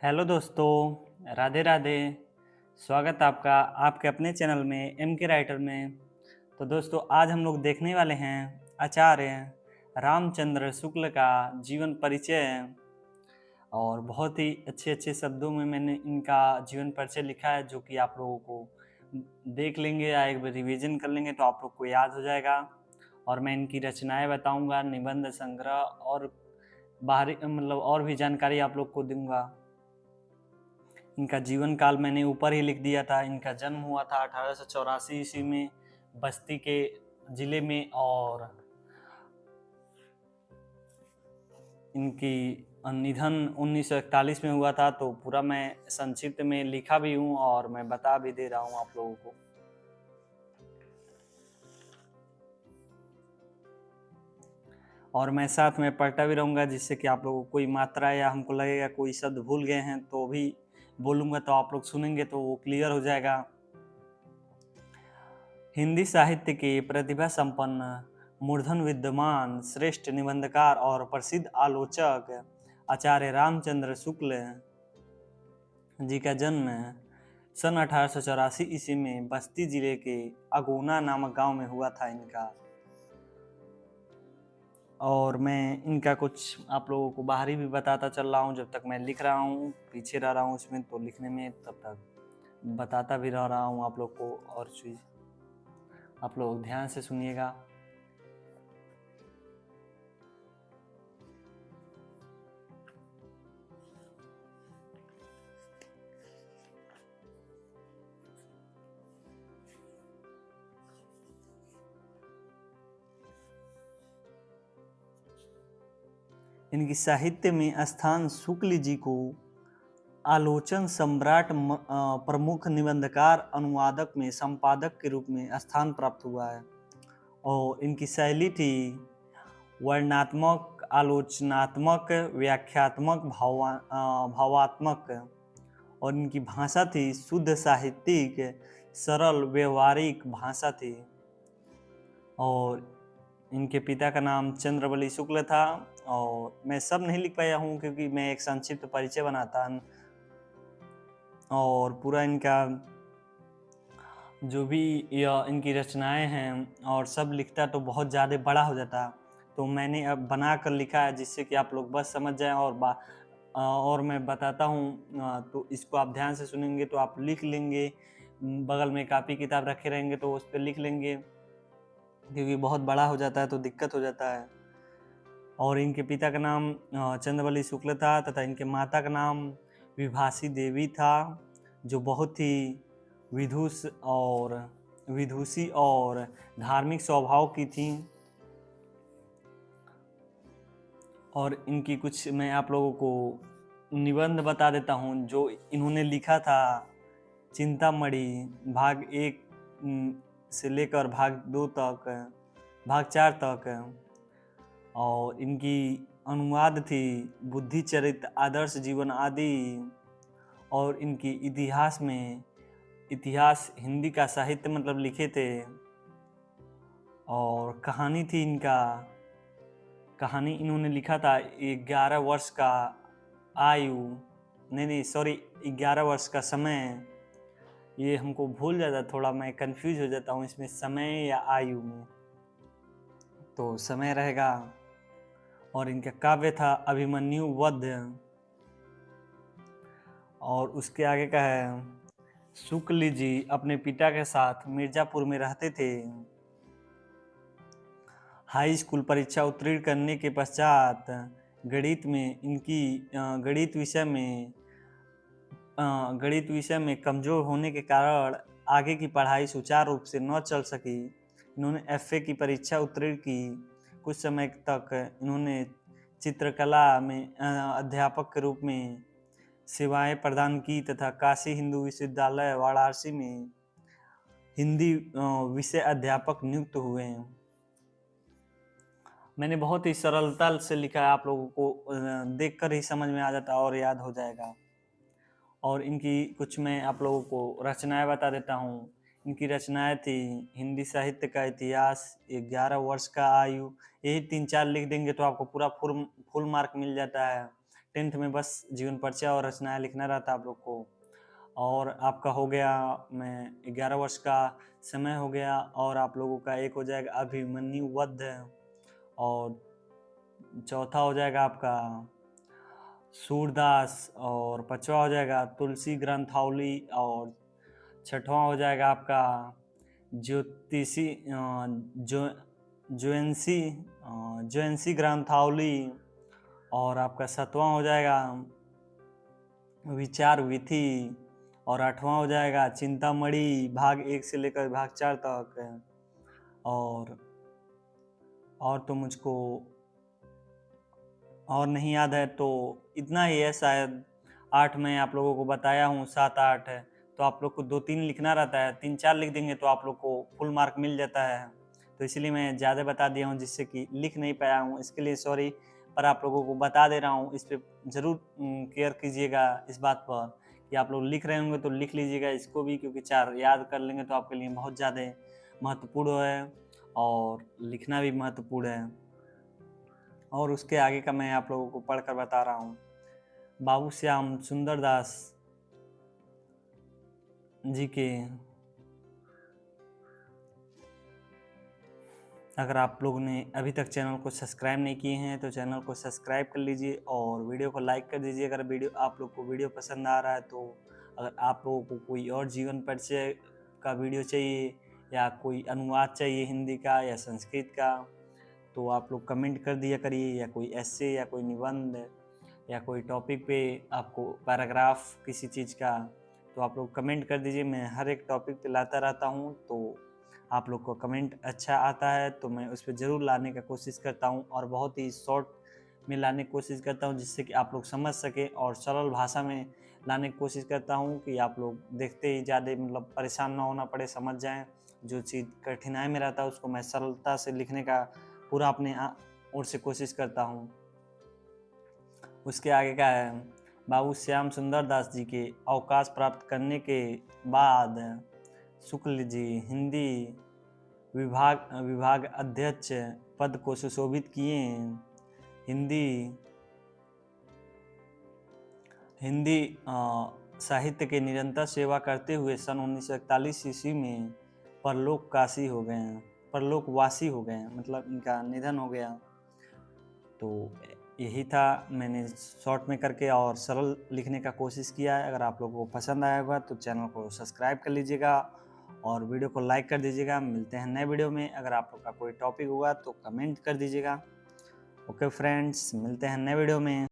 Hello दोस्तों, राधे राधे। स्वागत है आपका आपके अपने चैनल में एम के राइटर में। तो दोस्तों, आज हम लोग देखने वाले हैं आचार्य रामचंद्र शुक्ल का जीवन परिचय। और बहुत ही अच्छे अच्छे शब्दों में मैंने इनका जीवन परिचय लिखा है, जो कि आप लोगों को देख लेंगे या एक बार रिवीजन कर लेंगे तो आप लोग को याद हो जाएगा। और मैं इनकी रचनाएं बताऊंगा, निबंध संग्रह और बाहरी मतलब और भी जानकारी आप लोग को दूंगा। इनका जीवन काल मैंने ऊपर ही लिख दिया था। इनका जन्म हुआ था 1884 ईस्वी में बस्ती के जिले में, और इनकी निधन 1941 में हुआ था। तो पूरा मैं संक्षिप्त में लिखा भी हूँ और मैं बता भी दे रहा हूँ आप लोगों को। और मैं साथ में पढ़ता भी रहूँगा, जिससे कि आप लोगों को कोई मात्रा या हमको लगेगा कोई शब्द भूल गए हैं तो भी बोलूँगा, तो आप लोग सुनेंगे तो वो क्लियर हो जाएगा। हिंदी साहित्य के प्रतिभा संपन्न, मूर्धन विद्वान, श्रेष्ठ निबंधकार और प्रसिद्ध आलोचक आचार्य रामचंद्र शुक्ल जी का जन्म सन 1884 ईस्वी में बस्ती जिले के अगुना नामक गांव में हुआ था इनका। और मैं इनका कुछ आप लोगों को बाहरी भी बताता चल रहा हूँ, जब तक मैं लिख रहा हूँ, पीछे रह रहा हूँ इसमें, तो लिखने में तब तक बताता भी रह रहा हूँ आप लोग को। और चीज़ आप लोग ध्यान से सुनिएगा। इनकी साहित्य में स्थान शुक्ल जी को आलोचन सम्राट, प्रमुख निबंधकार, अनुवादक में संपादक के रूप में स्थान प्राप्त हुआ है। और इनकी शैली थी वर्णनात्मक, आलोचनात्मक, व्याख्यात्मक, भावात्मक। और इनकी भाषा थी शुद्ध साहित्यिक, सरल व्यवहारिक भाषा थी। और इनके पिता का नाम चंद्रबली शुक्ल था। और मैं सब नहीं लिख पाया हूँ क्योंकि मैं एक संक्षिप्त परिचय बनाता। और पूरा इनका जो भी इनकी रचनाएं हैं और सब लिखता तो बहुत ज़्यादा बड़ा हो जाता, तो मैंने अब बना कर लिखा है, जिससे कि आप लोग बस समझ जाएं। और मैं बताता हूँ, तो इसको आप ध्यान से सुनेंगे तो आप लिख लेंगे। बगल में कापी किताब रखे रहेंगे तो उस पर लिख लेंगे, क्योंकि बहुत बड़ा हो जाता है तो दिक्कत हो जाता है। और इनके पिता का नाम चंद्रबली शुक्ल था, तथा इनके माता का नाम विभासी देवी था, जो बहुत ही विदुषी और धार्मिक स्वभाव की थी। और इनकी कुछ मैं आप लोगों को निबंध बता देता हूँ जो इन्होंने लिखा था। चिंतामणि भाग 1 से लेकर भाग 2 तक, भाग 4 तक। और इनकी अनुवाद थी बुद्धिचरित, आदर्श जीवन आदि। और इनकी इतिहास हिंदी का साहित्य मतलब लिखे थे। और कहानी थी कहानी इन्होंने लिखा था 11 वर्ष का आयु, नहीं सॉरी, 11 वर्ष का समय। ये हमको भूल जाता, थोड़ा मैं कंफ्यूज हो जाता हूँ इसमें समय या आयु में, तो समय रहेगा। और इनका काव्य था अभिमन्यु वध। और उसके आगे का है, शुक्ल जी अपने पिता के साथ मिर्जापुर में रहते थे। हाई स्कूल परीक्षा उत्तीर्ण करने के पश्चात गणित विषय में कमजोर होने के कारण आगे की पढ़ाई सुचारू रूप से न चल सकी। इन्होंने एफए की परीक्षा उत्तीर्ण की। कुछ समय तक इन्होंने चित्रकला में अध्यापक के रूप में सेवाएं प्रदान की, तथा काशी हिंदू विश्वविद्यालय वाराणसी में हिंदी विषय अध्यापक नियुक्त हुए। मैंने बहुत ही सरलता से लिखा है, आप लोगों को देखकर ही समझ में आ जाता और याद हो जाएगा। और इनकी कुछ मैं आप लोगों को रचनाएं बता देता हूँ। इनकी रचनाएं थी हिंदी साहित्य का इतिहास, 11 वर्ष का आयु, यही 3-4 लिख देंगे तो आपको पूरा फुल मार्क मिल जाता है। 10th में बस जीवन परिचय और रचनाएं लिखना रहता आप लोग को। और आपका हो गया, मैं 11 वर्ष का समय हो गया, और आप लोगों का एक हो जाएगा अभिमन्यु वध, और चौथा हो जाएगा आपका सूरदास, और पांचवा हो जाएगा तुलसी ग्रंथावली, और छठवां हो जाएगा आपका ज्योतिषी जो ज्योएंसी ज्योएंसी ग्रंथावली, और आपका सातवां हो जाएगा विचार विधि, और आठवां हो जाएगा चिंतामणि भाग 1 से लेकर भाग 4 तक। और तो मुझको और नहीं याद है, तो इतना ही है शायद। 8 मैं आप लोगों को बताया हूँ, 7 8 है, तो आप लोग को 2 3 लिखना रहता है। 3 4 लिख देंगे तो आप लोग को फुल मार्क मिल जाता है। तो इसलिए मैं ज़्यादा बता दिया हूँ, जिससे कि लिख नहीं पाया हूँ, इसके लिए सॉरी। पर आप लोगों को बता दे रहा हूँ, इस पर ज़रूर केयर कीजिएगा, इस बात पर कि आप लोग लिख रहे होंगे तो लिख लीजिएगा इसको भी, क्योंकि 4 याद कर लेंगे तो आपके लिए बहुत ज़्यादा महत्वपूर्ण है, और लिखना भी महत्वपूर्ण है। और उसके आगे का मैं आप लोगों को पढ़कर बता रहा हूँ। बाबू श्याम सुंदर दास जी के, अगर आप लोगों ने अभी तक चैनल को सब्सक्राइब नहीं किए हैं तो चैनल को सब्सक्राइब कर लीजिए, और वीडियो को लाइक कर दीजिए अगर आप लोग को वीडियो पसंद आ रहा है तो। अगर आप लोगों को कोई और जीवन परिचय का वीडियो चाहिए, या कोई अनुवाद चाहिए हिंदी का या संस्कृत का, तो आप लोग कमेंट कर दिया करिए, या कोई एस्से या कोई निबंध या कोई टॉपिक पे आपको पैराग्राफ किसी चीज़ का, तो आप लोग कमेंट कर दीजिए। मैं हर एक टॉपिक पे लाता रहता हूँ, तो आप लोग को कमेंट अच्छा आता है तो मैं उस पर ज़रूर लाने का कोशिश करता हूँ, और बहुत ही शॉर्ट में लाने की कोशिश करता हूँ, जिससे कि आप लोग समझ सकें, और सरल भाषा में लाने की कोशिश करता हूँ कि आप लोग देखते ही ज़्यादा मतलब परेशान ना होना पड़े, समझ जाएं। जो चीज़ कठिनाई में रहता है उसको मैं सरलता से लिखने का पूरा अपने ओर से कोशिश करता हूँ। उसके आगे का है, बाबू श्याम सुंदर दास जी के अवकाश प्राप्त करने के बाद शुक्ल जी हिंदी विभाग अध्यक्ष पद को सुशोभित किए। हिंदी साहित्य के निरंतर सेवा करते हुए सन 1941 ईस्वी में परलोकवासी हो गए, मतलब इनका निधन हो गया। तो यही था, मैंने शॉर्ट में करके और सरल लिखने का कोशिश किया है। अगर आप लोगों को पसंद आया होगा तो चैनल को सब्सक्राइब कर लीजिएगा, और वीडियो को लाइक कर दीजिएगा। मिलते हैं नए वीडियो में। अगर आप लोग का कोई टॉपिक होगा तो कमेंट कर दीजिएगा। ओके फ्रेंड्स, मिलते हैं नए वीडियो में।